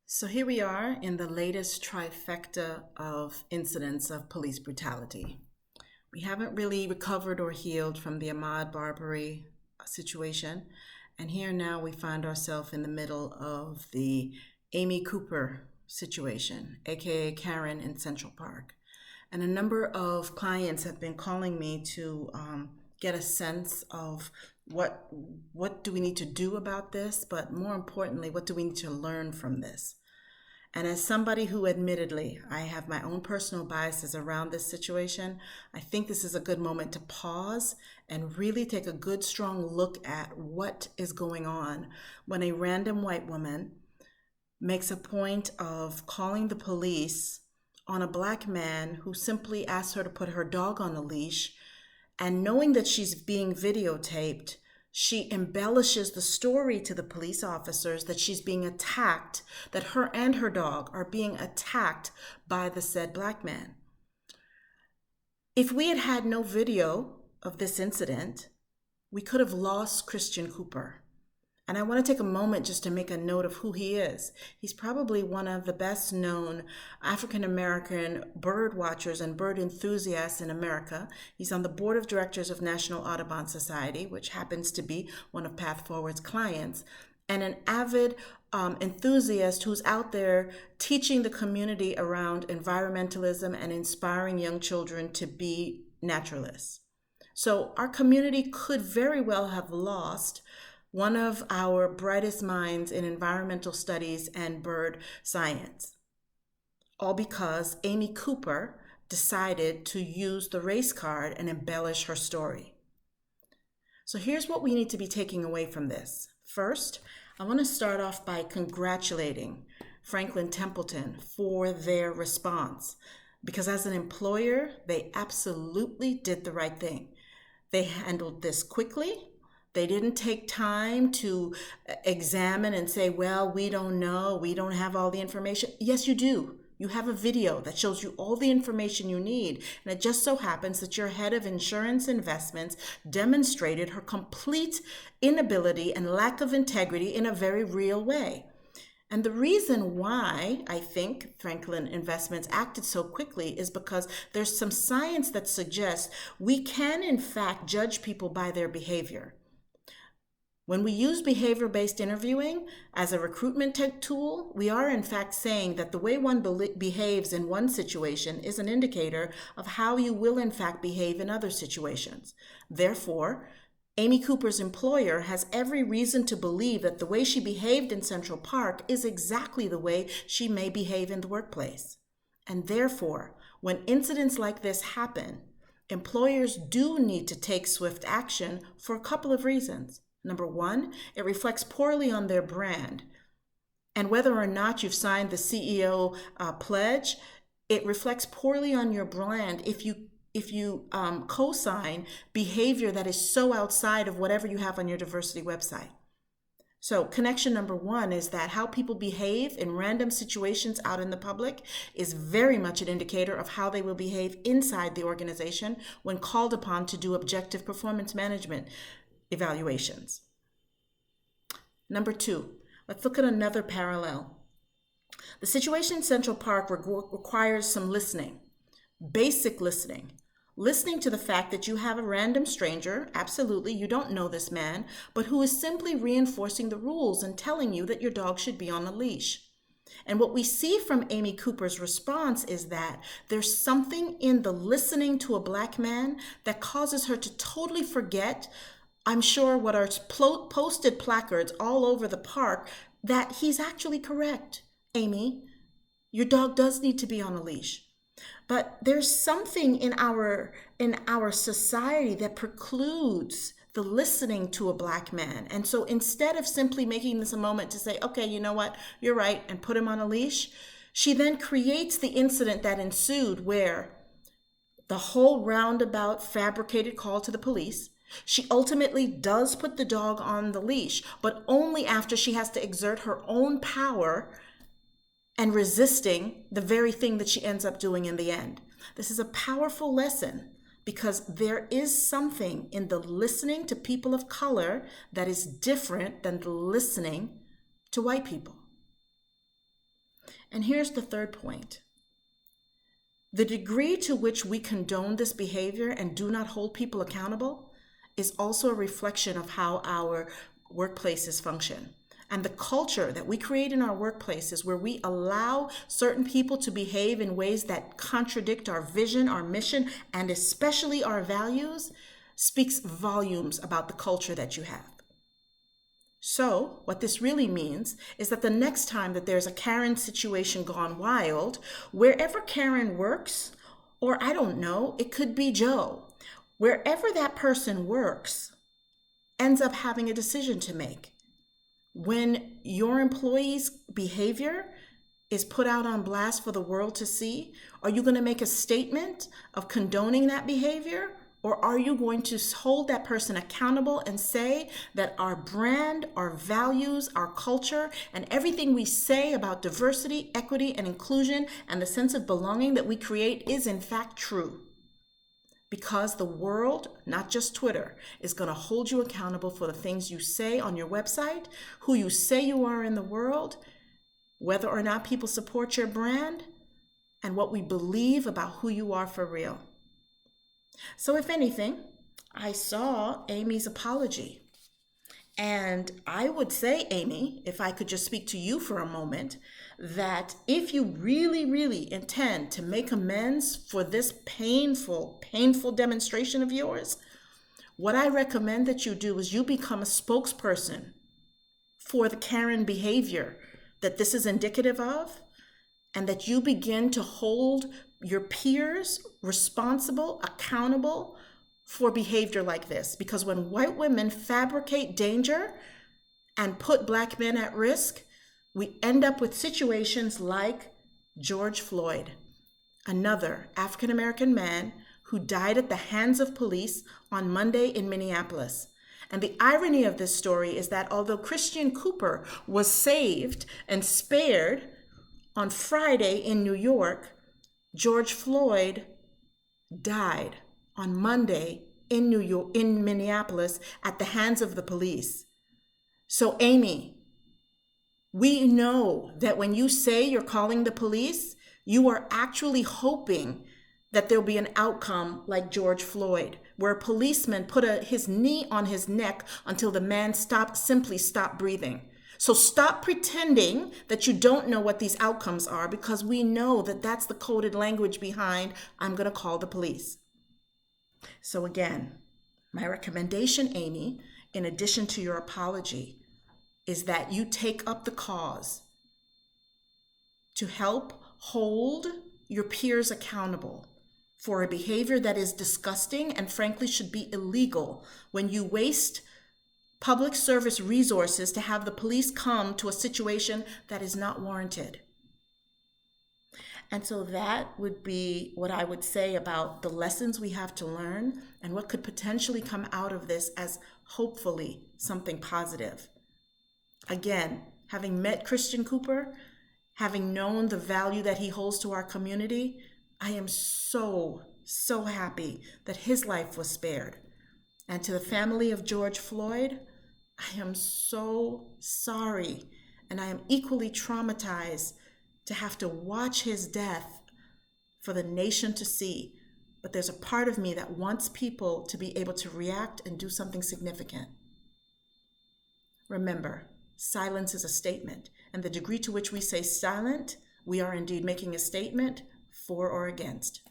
So here we are in the latest trifecta of incidents of police brutality. We haven't really recovered or healed from the Ahmaud Arbery situation, and here now we find ourselves in the middle of the Amy Cooper situation, aka Karen in Central Park. And a number of clients have been calling me to get a sense of what do we need to do about this, but more importantly, what do we need to learn from this? And as somebody who admittedly, I have my own personal biases around this situation, I think this is a good moment to pause and really take a good, strong look at what is going on when a random white woman makes a point of calling the police on a black man who simply asks her to put her dog on a leash, and knowing that she's being videotaped, she embellishes the story to the police officers that she's being attacked, that her and her dog are being attacked by the said black man. If we had had no video of this incident, we could have lost Christian Cooper. And I want to take a moment just to make a note of who he is. He's probably one of the best known African-American bird watchers and bird enthusiasts in America. He's on the board of directors of National Audubon Society, which happens to be one of Path Forward's clients, and an avid enthusiast who's out there teaching the community around environmentalism and inspiring young children to be naturalists. So our community could very well have lost one of our brightest minds in environmental studies and bird science, all because Amy Cooper decided to use the race card and embellish her story. So here's what we need to be taking away from this. First, I want to start off by congratulating Franklin Templeton for their response, because as an employer, they absolutely did the right thing. They handled this quickly. They didn't take time to examine and say, well, we don't know, we don't have all the information. Yes, you do. You have a video that shows you all the information you need. And it just so happens that your head of insurance investments demonstrated her complete inability and lack of integrity in a very real way. And the reason why I think Franklin Investments acted so quickly is because there's some science that suggests we can, in fact, judge people by their behavior. When we use behavior-based interviewing as a recruitment tool, we are in fact saying that the way one behaves in one situation is an indicator of how you will in fact behave in other situations. Therefore, Amy Cooper's employer has every reason to believe that the way she behaved in Central Park is exactly the way she may behave in the workplace. And therefore, when incidents like this happen, employers do need to take swift action for a couple of reasons. Number one, it reflects poorly on their brand. And whether or not you've signed the CEO pledge, it reflects poorly on your brand if you co-sign behavior that is so outside of whatever you have on your diversity website. So connection number one is that how people behave in random situations out in the public is very much an indicator of how they will behave inside the organization when called upon to do objective performance management evaluations. Number two, let's look at another parallel. The situation in Central Park requires some listening, basic listening. Listening to the fact that you have a random stranger, absolutely, you don't know this man, but who is simply reinforcing the rules and telling you that your dog should be on a leash. And what we see from Amy Cooper's response is that there's something in the listening to a black man that causes her to totally forget, I'm sure, what are posted placards all over the park, that he's actually correct. Amy, your dog does need to be on a leash. But there's something in our society that precludes the listening to a black man. And so instead of simply making this a moment to say, okay, you know what, you're right, and put him on a leash, she then creates the incident that ensued where the whole roundabout fabricated call to the police. She ultimately does put the dog on the leash, but only after she has to exert her own power and resisting the very thing that she ends up doing in the end. This is a powerful lesson because there is something in the listening to people of color that is different than the listening to white people. And here's the third point. The degree to which we condone this behavior and do not hold people accountable is also a reflection of how our workplaces function. And the culture that we create in our workplaces, where we allow certain people to behave in ways that contradict our vision, our mission, and especially our values, speaks volumes about the culture that you have. So what this really means is that the next time that there's a Karen situation gone wild, wherever Karen works, or I don't know, it could be Joe, wherever that person works, ends up having a decision to make. When your employee's behavior is put out on blast for the world to see, are you going to make a statement of condoning that behavior? Or are you going to hold that person accountable and say that our brand, our values, our culture, and everything we say about diversity, equity, and inclusion, and the sense of belonging that we create is in fact true? Because the world, not just Twitter, is going to hold you accountable for the things you say on your website, who you say you are in the world, whether or not people support your brand, and what we believe about who you are for real. So if anything, I saw Amy's apology. And I would say, Amy, if I could just speak to you for a moment, that if you really, really intend to make amends for this painful demonstration of yours, what I recommend that you do is you become a spokesperson for the Karen behavior that this is indicative of, and that you begin to hold your peers responsible, accountable for behavior like this. Because when white women fabricate danger and put Black men at risk, we end up with situations like George Floyd, another African-American man who died at the hands of police on Monday in Minneapolis. And the irony of this story is that although Christian Cooper was saved and spared on Friday in New York, George Floyd died on Monday in Minneapolis at the hands of the police. So Amy, we know that when you say you're calling the police, you are actually hoping that there'll be an outcome like George Floyd, where a policeman put his knee on his neck until the man simply stopped breathing. So stop pretending that you don't know what these outcomes are, because we know that that's the coded language behind I'm going to call the police. So again, my recommendation, Amy, in addition to your apology, is that you take up the cause to help hold your peers accountable for a behavior that is disgusting and frankly should be illegal when you waste public service resources to have the police come to a situation that is not warranted. And so that would be what I would say about the lessons we have to learn and what could potentially come out of this as hopefully something positive. Again, having met Christian Cooper, having known the value that he holds to our community, I am so happy that his life was spared. And to the family of George Floyd, I am so sorry, and I am equally traumatized to have to watch his death for the nation to see. But there's a part of me that wants people to be able to react and do something significant. Remember, silence is a statement, and the degree to which we say silent, we are indeed making a statement for or against.